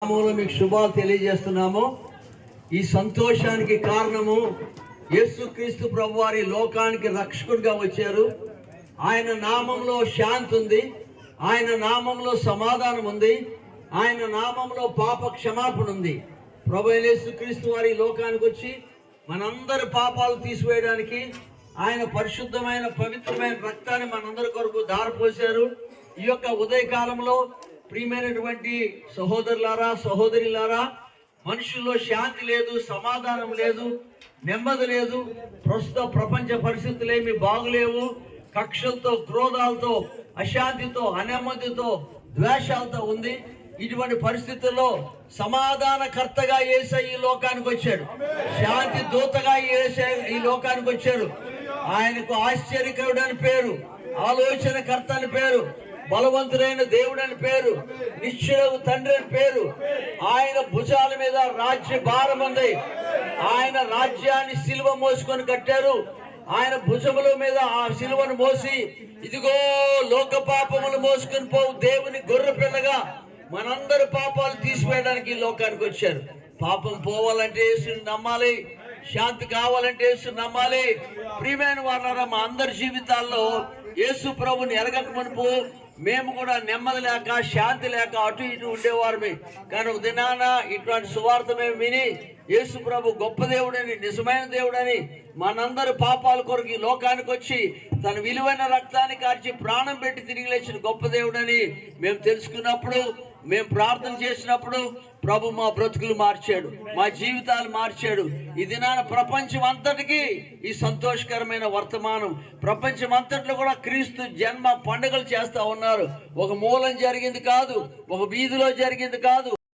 మీకు శుభాలు తెలియజేస్తున్నాము. ఈ సంతోషానికి కారణము యేసుక్రీస్తు ప్రభువారి లోకానికి రక్షకుడిగా వచ్చారు. ఆయన నామంలో శాంతి ఉంది, ఆయన నామంలో సమాధానం ఉంది, ఆయన నామంలో పాప క్షమాపణ ఉంది. ప్రభు యేసుక్రీస్తు వారి లోకానికి వచ్చి మనందరి పాపాలు తీసివేయడానికి ఆయన పరిశుద్ధమైన పవిత్రమైన రక్తాన్ని మనందరి కొరకు దారపోశారు. ఈ యొక్క ఉదయకాలంలో ప్రియమైనటువంటి సహోదరులారా, సహోదరులారా, మనుషుల్లో శాంతి లేదు, సమాధానం లేదు, నెమ్మది లేదు. ప్రస్తుత ప్రపంచ పరిస్థితులు ఏమి బాగులేవు. కక్షలతో, క్రోధాలతో, అశాంతితో, అనెమ్మదితో, ద్వేషాలతో ఉంది. ఇటువంటి పరిస్థితుల్లో సమాధానకర్తగా యేసయ్య ఈ లోకానికి వచ్చాడు. శాంతి దూతగా యేసయ్య ఈ లోకానికి వచ్చారు. ఆయనకు ఆశ్చర్యకరుడు అని పేరు, ఆలోచనకర్త అని పేరు, బలవంతుడైన దేవుడు అని పేరు, నిశ్చయుడు తండ్రి అని పేరు. ఆయన భుజాల మీద రాజ్య భారం ఉంది. ఆయన రాజ్యాన్ని సిలువ మోసుకొని కట్టారు. ఆయన భుజముల మీద ఆ సిలువను మోసి, ఇదిగో లోక పాపములు మోసుకొని పోవు దేవుని గొర్రె పిల్లగా మనందరి పాపాలు తీసివేయడానికి ఈ లోకానికి వచ్చారు. పాపం పోవాలంటే యేసుని నమ్మాలి, శాంతి కావాలంటే యేసుని నమ్మాలి. ప్రియమైన వారులారా, మా అందరి జీవితాల్లో యేసు ప్రభుని ఎరగక మునుపు మేము కూడా నెమ్మది లేక, శాంతి లేక అటు ఇటు ఉండేవారమే. కానీ ఒక దినాన ఇటువంటి సువార్త మేము విని యేసు ప్రభు గొప్ప దేవుడని, నిజమైన దేవుడని, మనందరి పాపాల కొరకు ఈ లోకానికి వచ్చి తన విలువైన రక్తాన్ని కార్చి ప్రాణం పెట్టి తిరిగి లేచిన గొప్ప దేవుడని మేము తెలుసుకున్నప్పుడు, మేము ప్రార్థన చేసినప్పుడు ప్రభు మా బ్రతుకులు మార్చాడు, మా జీవితాలు మార్చాడు. ఈ దినాన ప్రపంచం అంతటికి ఈ సంతోషకరమైన వర్తమానం, ప్రపంచం అంతట్లో కూడా క్రీస్తు జన్మ పండుగలు చేస్తా ఉన్నారు. ఒక మూలం జరిగింది కాదు, ఒక వీధిలో జరిగింది కాదు.